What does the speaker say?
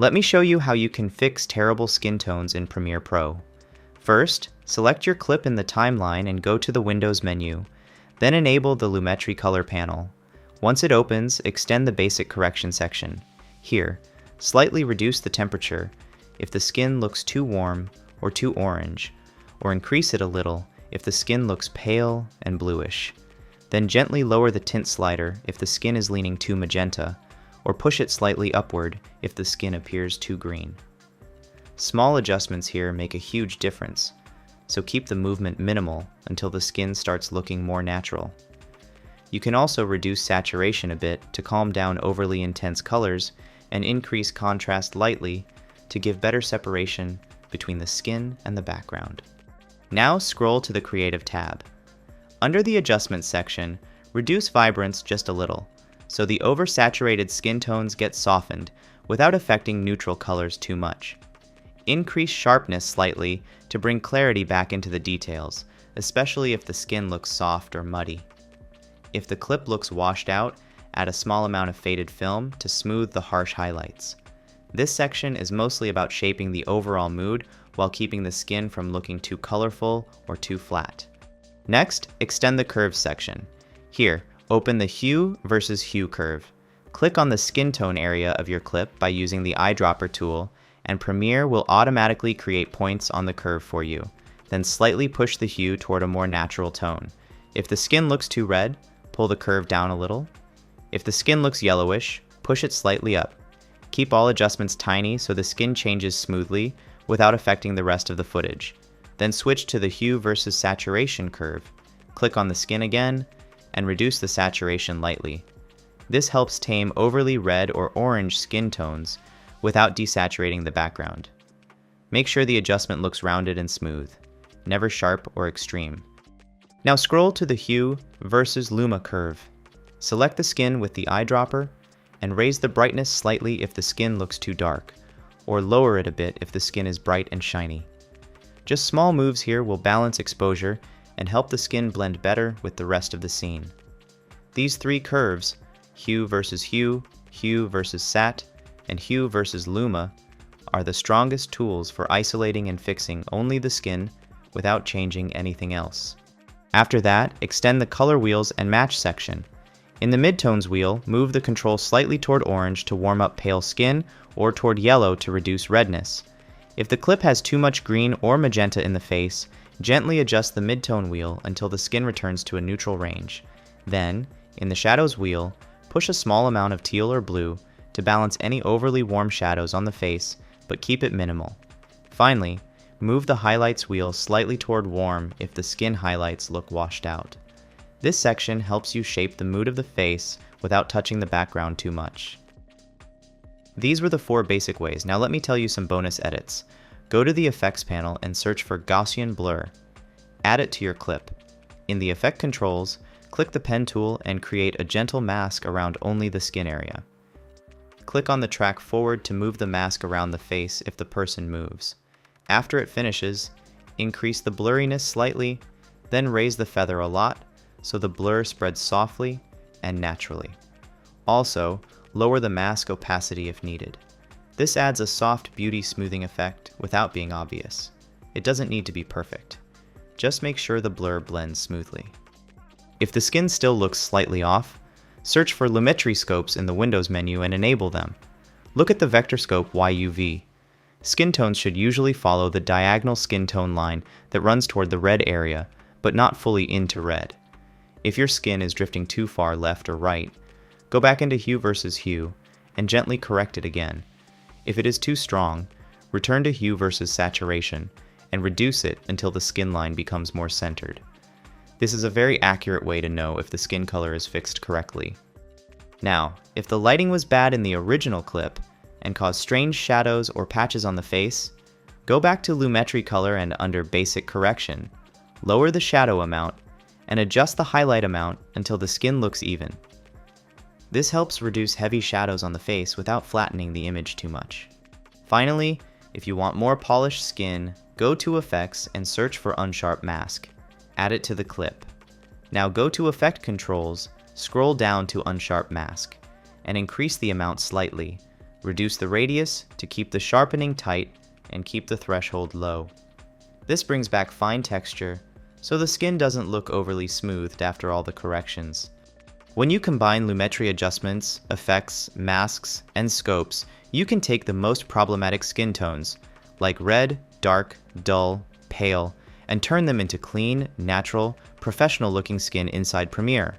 Let me show you how you can fix terrible skin tones in Premiere Pro. First, select your clip in the timeline and go to the Windows menu. Then enable the Lumetri Color panel. Once it opens, extend the Basic Correction section. Here, slightly reduce the temperature if the skin looks too warm or too orange, or increase it a little if the skin looks pale and bluish. Then gently lower the tint slider if the skin is leaning too magenta, or push it slightly upward if the skin appears too green. Small adjustments here make a huge difference, so keep the movement minimal until the skin starts looking more natural. You can also reduce saturation a bit to calm down overly intense colors and increase contrast lightly to give better separation between the skin and the background. Now scroll to the Creative tab. Under the Adjustments section, reduce vibrance just a little, so the oversaturated skin tones get softened without affecting neutral colors too much. Increase sharpness slightly to bring clarity back into the details, especially if the skin looks soft or muddy. If the clip looks washed out, add a small amount of faded film to smooth the harsh highlights. This section is mostly about shaping the overall mood while keeping the skin from looking too colorful or too flat. Next, extend the Curves section. Here, open the Hue versus Hue curve. Click on the skin tone area of your clip by using the eyedropper tool, and Premiere will automatically create points on the curve for you. Then slightly push the hue toward a more natural tone. If the skin looks too red, pull the curve down a little. If the skin looks yellowish, push it slightly up. Keep all adjustments tiny so the skin changes smoothly without affecting the rest of the footage. Then switch to the Hue versus Saturation curve. Click on the skin again, and reduce the saturation lightly. This helps tame overly red or orange skin tones without desaturating the background. Make sure the adjustment looks rounded and smooth, never sharp or extreme. Now scroll to the Hue versus Luma curve. Select the skin with the eyedropper and raise the brightness slightly if the skin looks too dark, or lower it a bit if the skin is bright and shiny. Just small moves here will balance exposure and help the skin blend better with the rest of the scene. These three curves, Hue versus Hue, Hue versus Sat, and Hue versus Luma, are the strongest tools for isolating and fixing only the skin without changing anything else. After that, extend the Color Wheels and Match section. In the Midtones wheel, move the control slightly toward orange to warm up pale skin or toward yellow to reduce redness. If the clip has too much green or magenta in the face, gently adjust the Midtone wheel until the skin returns to a neutral range. Then, in the Shadows wheel, push a small amount of teal or blue to balance any overly warm shadows on the face, but keep it minimal. Finally, move the Highlights wheel slightly toward warm if the skin highlights look washed out. This section helps you shape the mood of the face without touching the background too much. These were the 4 basic ways. Now let me tell you some bonus edits. Go to the Effects panel and search for Gaussian Blur. Add it to your clip. In the Effect controls, click the pen tool and create a gentle mask around only the skin area. Click on the track forward to move the mask around the face if the person moves. After it finishes, increase the blurriness slightly, then raise the feather a lot so the blur spreads softly and naturally. Also, lower the mask opacity if needed. This adds a soft beauty smoothing effect without being obvious. It doesn't need to be perfect. Just make sure the blur blends smoothly. If the skin still looks slightly off, search for Lumetri scopes in the Windows menu and enable them. Look at the vector scope YUV. Skin tones should usually follow the diagonal skin tone line that runs toward the red area, but not fully into red. If your skin is drifting too far left or right, go back into Hue versus Hue and gently correct it again. If it is too strong, return to Hue versus Saturation and reduce it until the skin line becomes more centered. This is a very accurate way to know if the skin color is fixed correctly. Now, if the lighting was bad in the original clip and caused strange shadows or patches on the face, go back to Lumetri Color and under Basic Correction, lower the shadow amount, and adjust the highlight amount until the skin looks even. This helps reduce heavy shadows on the face without flattening the image too much. Finally, if you want more polished skin, go to Effects and search for Unsharp Mask. Add it to the clip. Now go to Effect Controls, scroll down to Unsharp Mask, and increase the amount slightly, Reduce the radius to keep the sharpening tight and keep the threshold low. This brings back fine texture, so the skin doesn't look overly smoothed after all the corrections. When you combine Lumetri adjustments, effects, masks, and scopes, you can take the most problematic skin tones, like red, dark, dull, pale, and turn them into clean, natural, professional-looking skin inside Premiere.